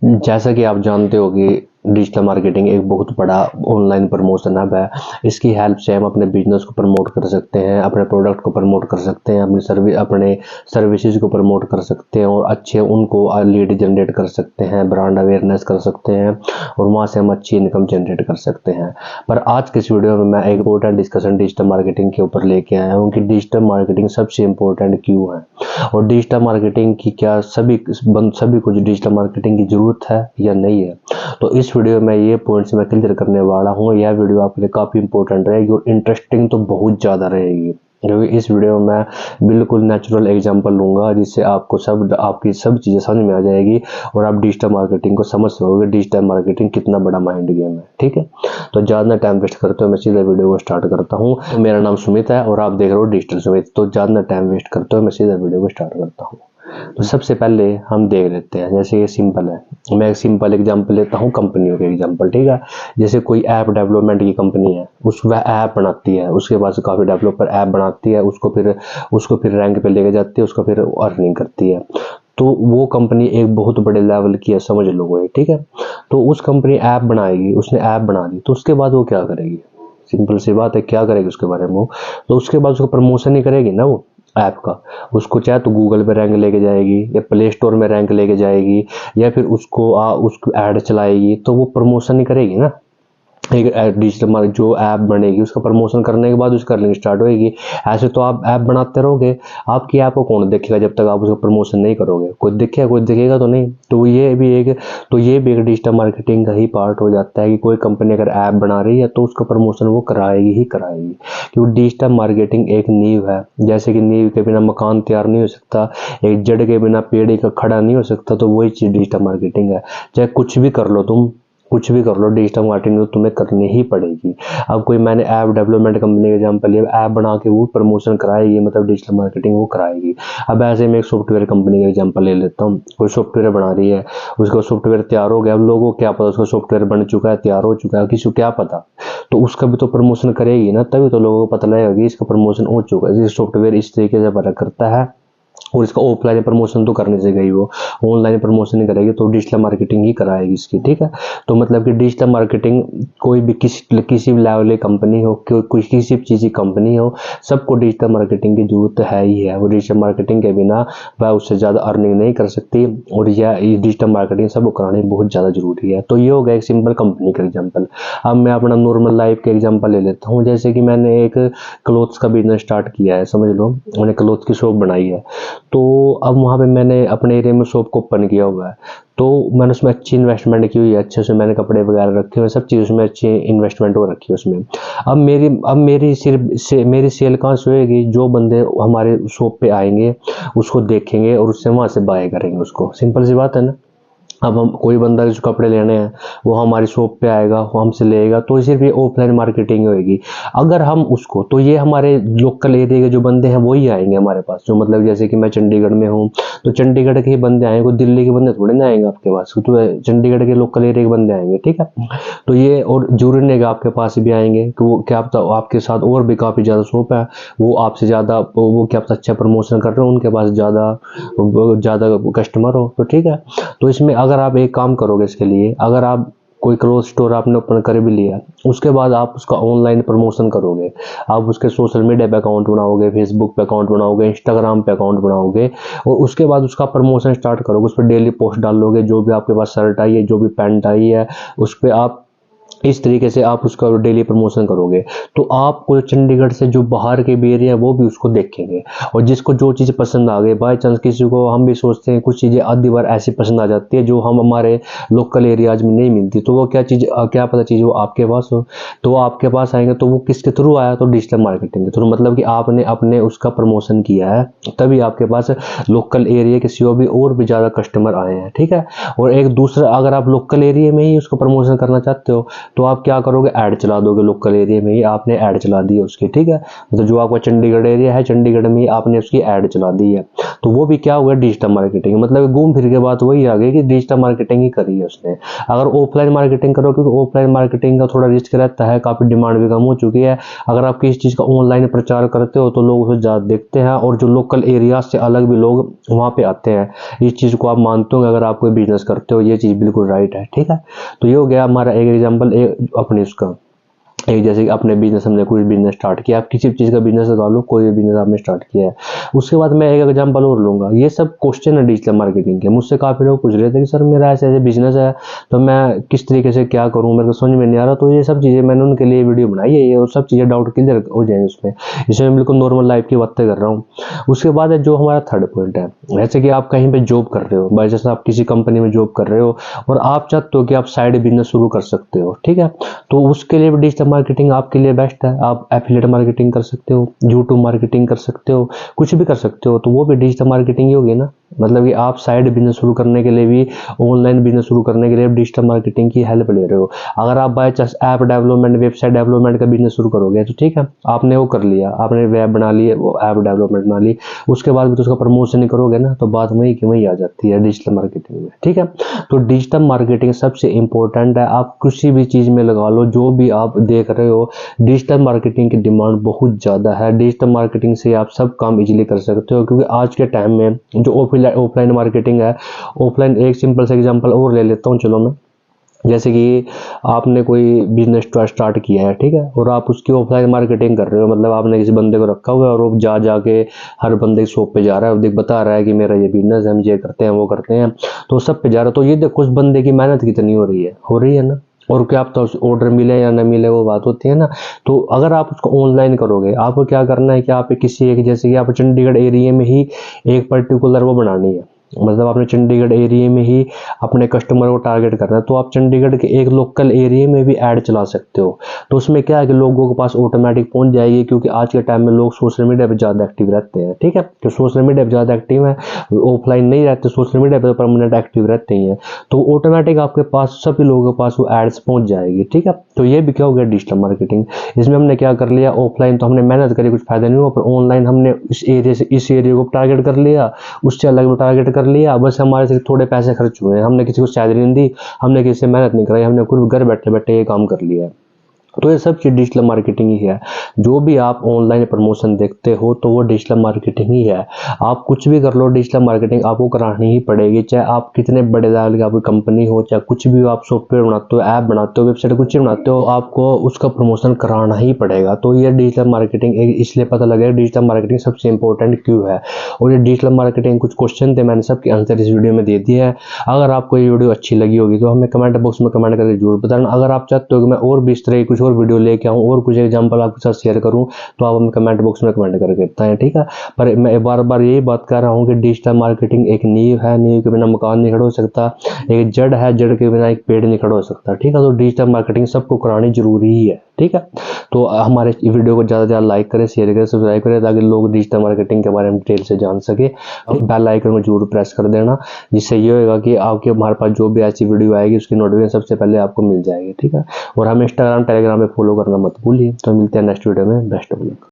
जैसा कि आप जानते हो कि डिजिटल मार्केटिंग एक बहुत बड़ा ऑनलाइन प्रमोशन हब है। इसकी हेल्प से हम अपने बिजनेस को प्रमोट कर सकते हैं, अपने प्रोडक्ट को प्रमोट कर सकते हैं, अपने सर्विसेज को प्रमोट कर सकते हैं और अच्छे उनको लीड जनरेट कर सकते हैं, ब्रांड अवेयरनेस कर सकते हैं और वहाँ से हम अच्छी इनकम जनरेट कर सकते हैं। पर आज के इस वीडियो में मैं एक इम्पोर्टेंट डिस्कशन डिजिटल मार्केटिंग के ऊपर लेके आया हूँ कि डिजिटल मार्केटिंग सबसे इम्पोर्टेंट क्यों है और डिजिटल मार्केटिंग की क्या सभी कुछ डिजिटल मार्केटिंग की जरूरत है या नहीं है। तो इस वीडियो में ये पॉइंट्स मैं क्लियर करने वाला हूँ। यह वीडियो आपके लिए काफ़ी इंपॉर्टेंट रहेगी और इंटरेस्टिंग तो बहुत ज़्यादा रहेगी, क्योंकि इस वीडियो में मैं बिल्कुल नेचुरल एग्जांपल लूँगा जिससे आपकी सब चीज़ें समझ में आ जाएगी और आप डिजिटल मार्केटिंग को समझ सकोगे डिजिटल मार्केटिंग कितना बड़ा माइंड गेम है। ठीक है, तो ज़्यादा टाइम वेस्ट करते हुए मैं सीधा वीडियो को स्टार्ट करता हूँ। तो मेरा नाम सुमित है और आप देख रहे हो डिजिटल सुमित। तो ज़्यादा टाइम वेस्ट करते हुए मैं सीधा वीडियो को स्टार्ट करता हूँ। तो सबसे पहले हम देख लेते हैं, जैसे ये सिंपल है। मैं एक सिंपल एग्जांपल लेता हूँ कंपनियों के एग्जांपल। ठीक है, जैसे कोई ऐप डेवलपमेंट की कंपनी है, वह ऐप बनाती है, उसके पास काफ़ी डेवलपर ऐप बनाती है, उसको फिर रैंक पे लेके जाती है, उसको फिर अर्निंग करती है। तो वो कंपनी एक बहुत बड़े लेवल की है, समझ लो वो। ठीक है, तो उस कंपनी ऐप बनाएगी, उसने ऐप बना दी, तो उसके बाद वो क्या करेगी? सिंपल सी बात है, क्या करेगी उसके बारे में वो? तो उसके बाद उसको प्रमोशन ही करेगी ना वो ऐप का। उसको चाहे तो गूगल पे रैंक लेके जाएगी या प्ले स्टोर में रैंक लेके जाएगी या फिर उसको ऐड चलाएगी, तो वो प्रमोशन ही करेगी ना। एक डिजिटल जो ऐप बनेगी उसका प्रमोशन करने के बाद उसकी अर्निंग स्टार्ट होएगी। ऐसे तो आप ऐप बनाते रहोगे, आपकी ऐप को कौन देखेगा जब तक आप उसका प्रमोशन नहीं करोगे? कोई देखेगा तो नहीं। तो ये भी एक डिजिटल मार्केटिंग का ही पार्ट हो जाता है कि कोई कंपनी अगर ऐप बना रही है तो उसका प्रमोशन वो कराएगी ही कराएगी, क्योंकि डिजिटल मार्केटिंग एक नींव है। जैसे कि नींव के बिना मकान तैयार नहीं हो सकता, एक जड़ के बिना पेड़ का खड़ा नहीं हो सकता, तो वही चीज़ डिजिटल मार्केटिंग है। चाहे कुछ भी कर लो, डिजिटल मार्केटिंग तो तुम्हें करनी ही पड़ेगी। अब कोई मैंने ऐप डेवलपमेंट कंपनी का एग्जांपल लिया, ऐप बना के वो प्रमोशन कराएगी, मतलब डिजिटल मार्केटिंग वो कराएगी। अब ऐसे में एक सॉफ्टवेयर कंपनी का एग्जांपल ले लेता हूँ। कोई सॉफ्टवेयर बना रही है, उसका सॉफ्टवेयर तैयार हो गया, अब लोगों को क्या पता उसका सॉफ्टवेयर बन चुका है, तैयार हो चुका है, किसी को क्या पता? तो उसका भी तो प्रमोशन करेगी ना, तभी तो लोगों को पता लगेगा कि इसका प्रमोशन हो चुका है, सॉफ्टवेयर इस तरीके से वर्क करता है। और इसका ऑफलाइन प्रमोशन तो करने से गई, वो ऑनलाइन प्रमोशन नहीं करेगी, तो डिजिटल मार्केटिंग ही कराएगी इसकी। ठीक है, तो मतलब कि डिजिटल मार्केटिंग कोई भी किसी भी लेवल की कंपनी हो, किसी भी चीज़ की कंपनी हो, सबको डिजिटल मार्केटिंग की जरूरत है ही है। वो डिजिटल मार्केटिंग के बिना वह उससे ज़्यादा अर्निंग नहीं कर सकती और यह डिजिटल मार्केटिंग सबको करानी बहुत ज़्यादा जरूरी है। तो ये हो गया एक सिंपल कंपनी का एग्जाम्पल। अब मैं अपना नॉर्मल लाइफ के एग्जाम्पल ले लेता हूँ। जैसे कि मैंने एक क्लोथ्स का बिजनेस स्टार्ट किया है, समझ लो मैंने क्लोथ की शॉप बनाई है। तो अब वहाँ पे मैंने अपने एरिया में शॉप को ओपन किया हुआ है, तो मैंने उसमें अच्छी इन्वेस्टमेंट की हुई है, अच्छे से मैंने कपड़े वगैरह रखे हुए, सब चीज़ उसमें अच्छी इन्वेस्टमेंट हो रखी है उसमें। मेरी सेल कहाँ से होएगी? जो बंदे हमारे शॉप पे आएंगे, उसको देखेंगे और उससे वहाँ से बाय करेंगे उसको। सिंपल सी बात है ना। अब हम कोई बंदा जिसको कपड़े लेने हैं वो हमारी शॉप पे आएगा, वो हमसे लेगा, तो सिर्फ ये ऑफलाइन मार्केटिंग होगी। अगर हम उसको, तो ये हमारे लोकल एरिया के जो बंदे हैं वही आएंगे हमारे पास, जो मतलब जैसे कि मैं चंडीगढ़ में हूँ तो चंडीगढ़ के ही बंदे आएंगे, कोई दिल्ली के बंदे थोड़े ना आएंगे आपके पास, तो चंडीगढ़ के लोकल एरिया के बंदे आएंगे। ठीक है, तो ये और जुड़ने के आपके पास भी आएंगे कि वो क्या पता आपके साथ और भी काफ़ी ज़्यादा शॉप है, वो आपसे ज़्यादा वो क्या पता अच्छा प्रमोशन कर रहे हो, उनके पास ज़्यादा कस्टमर हो। तो ठीक है, तो इसमें अगर आप एक काम करोगे, इसके लिए अगर आप कोई क्लोथ स्टोर आपने ओपन कर भी लिया, उसके बाद आप उसका ऑनलाइन प्रमोशन करोगे, आप उसके सोशल मीडिया पे अकाउंट बनाओगे, फेसबुक पे अकाउंट बनाओगे, इंस्टाग्राम पे अकाउंट बनाओगे और उसके बाद उसका प्रमोशन स्टार्ट करोगे, उस पर डेली पोस्ट डालोगे, जो भी आपके पास शर्ट आई है, जो भी पैंट आई है, उस पर आप इस तरीके से आप उसका डेली प्रमोशन करोगे, तो आपको चंडीगढ़ से जो बाहर के भी एरिया है वो भी उसको देखेंगे। और जिसको जो चीज़ पसंद आ गई, बाई चांस किसी को, हम भी सोचते हैं कुछ चीज़ें आधी बार ऐसी पसंद आ जाती है जो हम हमारे लोकल एरियाज में नहीं मिलती, तो वो क्या पता चीज़ वो आपके पास हो, तो वो आपके पास आएंगे, तो वो किसके थ्रू आया? तो डिजिटल मार्केटिंग के थ्रू। मतलब कि आपने अपने उसका प्रमोशन किया है, तभी आपके पास लोकल एरिया किसी और भी ज़्यादा कस्टमर आए हैं। ठीक है, और एक दूसरा, अगर आप लोकल एरिया में ही उसको प्रमोशन करना चाहते हो तो आप क्या करोगे, ऐड चला दोगे लोकल एरिया में ही, आपने ऐड चला दी है उसकी, ठीक है। मतलब जो आपका चंडीगढ़ एरिया है, चंडीगढ़ में ही आपने उसकी ऐड चला दी है, तो वो भी क्या हुआ, डिजिटल मार्केटिंग। मतलब घूम फिर के बात वही आ गई कि डिजिटल मार्केटिंग ही करी है उसने। अगर ऑफलाइन मार्केटिंग करो, क्योंकि ऑफलाइन मार्केटिंग का थोड़ा रिस्क रहता है, काफ़ी डिमांड भी कम हो चुकी है। अगर आप किसी चीज़ का ऑनलाइन प्रचार करते हो तो लोग उसे ज़्यादा देखते हैं, और जो लोकल एरिया से अलग भी लोग वहाँ पे आते हैं। इस चीज़ को आप मानते हो, अगर आप कोई बिजनेस करते हो, ये चीज़ बिल्कुल राइट है, ठीक है। तो ये हो गया हमारा एक एग्जाम्पल अपने उसका। एक जैसे कि अपने बिजनेस, हमने कोई बिजनेस स्टार्ट किया, आप किसी भी चीज़ का बिजनेस लगा लो, कोई भी बिजनेस आपने स्टार्ट किया है। उसके बाद मैं एक एग्जांपल और लूँगा। ये सब क्वेश्चन है डिजिटल मार्केटिंग के। मुझसे काफ़ी लोग पूछ रहे थे कि सर मेरा ऐसे ऐसे बिजनेस है, तो मैं किस तरीके से क्या करूँ, मेरे को समझ में नहीं आ रहा। तो ये सब चीज़ें मैंने उनके लिए वीडियो बनाई है, ये और सब चीज़ें डाउट क्लियर हो जाएंगे उसमें। इसमें बिल्कुल नॉर्मल लाइफ की बातें कर रहा हूँ। उसके बाद है जो हमारा थर्ड पॉइंट है, जैसे कि आप कहीं पे जॉब कर रहे हो, बाई चांस आप किसी कंपनी में जॉब कर रहे हो और आप चाहते हो कि आप साइड बिजनेस शुरू कर सकते हो, ठीक है। तो उसके लिए भी डिजिटल मार्केटिंग आपके लिए बेस्ट है। आप एफिलिएट मार्केटिंग कर सकते हो, यूट्यूब मार्केटिंग कर सकते हो, कुछ भी कर सकते हो, तो वो भी डिजिटल मार्केटिंग ही होगी ना। मतलब कि आप साइड बिजनेस शुरू करने के लिए भी, ऑनलाइन बिजनेस शुरू करने के लिए डिजिटल मार्केटिंग की हेल्प ले रहे हो। अगर आप by chance app development, website development का बिजनेस शुरू करोगे तो ठीक है, आपने वो कर लिया, आपने वेब बना ली, वो ऐप डेवलपमेंट बना ली, उसके बाद भी तो उसका प्रमोशन नहीं करोगे ना, तो बात वही की वही आ जाती है डिजिटल मार्केटिंग में, ठीक है। तो डिजिटल मार्केटिंग सबसे इंपॉर्टेंट है। आप किसी भी चीज़ में लगा लो, जो भी आप देख रहे हो, डिजिटल मार्केटिंग की डिमांड बहुत ज़्यादा है। डिजिटल मार्केटिंग से आप सब काम इजीली कर सकते हो, क्योंकि आज के टाइम में जो ऑफलाइन मार्केटिंग है, ऑफलाइन एक सिंपल सा एग्जांपल और ले लेता हूँ, चलो मैं। जैसे कि आपने कोई बिजनेस स्टार्ट किया है, ठीक है, और आप उसकी ऑफलाइन मार्केटिंग कर रहे हो। मतलब आपने किसी बंदे को रखा हुआ है और वो जा के हर बंदे की शॉप पे जा रहा है, देख बता रहा है कि मेरा ये बिजनेस है, हम ये करते हैं वो करते हैं, तो सब पे जा रहा है। तो ये देखो उस बंदे की मेहनत कितनी हो रही है ना। और क्या आप तो ऑर्डर मिले या ना मिले वो बात होती है ना। तो अगर आप उसको ऑनलाइन करोगे, आपको क्या करना है कि आप किसी एक, जैसे कि आप चंडीगढ़ एरिया में ही एक पर्टिकुलर वो बनानी है। मतलब आपने चंडीगढ़ एरिया में ही अपने कस्टमर को टारगेट करना है, तो आप चंडीगढ़ के एक लोकल एरिया में भी ऐड चला सकते हो। तो उसमें क्या है कि लोगों के पास ऑटोमेटिक पहुंच जाएगी, क्योंकि आज के टाइम में लोग सोशल मीडिया पे ज़्यादा एक्टिव रहते हैं, ठीक है। तो सोशल मीडिया पे ज़्यादा एक्टिव है, ऑफलाइन नहीं रहते, सोशल मीडिया पे परमानेंट एक्टिव रहते ही हैं, तो ऑटोमेटिक आपके पास सभी लोगों के पास वो एड्स पहुंच जाएगी, ठीक है। तो ये भी क्या हो गया, डिजिटल मार्केटिंग। इसमें हमने क्या कर लिया, ऑफलाइन तो हमने मेहनत करी, कुछ फायदा नहीं हुआ, पर ऑनलाइन हमने इस एरिया से इस एरिया को टारगेट कर लिया, उससे अलग टारगेट कर लिया, बस हमारे से थोड़े पैसे खर्च हुए हैं, हमने किसी को सैलरी नहीं दी, हमने किसी से मेहनत नहीं कराई, हमने खुद घर बैठे बैठे ये काम कर लिया है। तो ये सब चीज़ डिजिटल मार्केटिंग ही है। जो भी आप ऑनलाइन प्रमोशन देखते हो तो वो डिजिटल मार्केटिंग ही है। आप कुछ भी कर लो, डिजिटल मार्केटिंग आपको करानी ही पड़ेगी, चाहे आप कितने बड़े लेवल की आपकी कंपनी हो, चाहे कुछ भी हो, आप सॉफ्टवेयर बनाते हो, ऐप बनाते हो, वेबसाइट कुछ भी बनाते हो, आपको उसका प्रमोशन कराना ही पड़ेगा। तो ये डिजिटल मार्केटिंग इसलिए पता लगेगा डिजिटल मार्केटिंग सबसे इंपॉर्टेंट क्यों है। और ये डिजिटल मार्केटिंग कुछ क्वेश्चन थे, मैंने सबके आंसर इस वीडियो में दे दिए हैं। अगर आपको ये वीडियो अच्छी लगी होगी तो हमें कमेंट बॉक्स में कमेंट करके जरूर बताना। अगर आप चाहते हो कि मैं और भी इस तरह कुछ और वीडियो लेके आऊँ और कुछ एग्जांपल आपके साथ शेयर करूं, तो आप हमें कमेंट बॉक्स में कमेंट करके बताएं, ठीक है। पर मैं बार बार यही बात कर रहा हूं कि डिजिटल मार्केटिंग एक नींव है, नींव के बिना मकान नहीं खड़ा हो सकता, एक जड़ है, जड़ के बिना एक पेड़ नहीं खड़ा हो सकता, ठीक है। तो डिजिटल मार्केटिंग सबको करानी जरूरी ही है, ठीक है। तो हमारे वीडियो को ज़्यादा से ज़्यादा लाइक करें, शेयर करें, सब्सक्राइब करें, ताकि लोग डिजिटल मार्केटिंग के बारे में डिटेल से जान सके। बेल आइकन को जरूर प्रेस कर देना, जिससे ये होगा कि आपके हमारे पास जो भी ऐसी वीडियो आएगी उसकी नोटिफिकेशन सबसे पहले आपको मिल जाएगी, ठीक है। और हमें इंस्टाग्राम टेलीग्राम पे फॉलो करना मत भूलिए। तो मिलते हैं नेक्स्ट वीडियो में, बेस्ट ऑफ लक।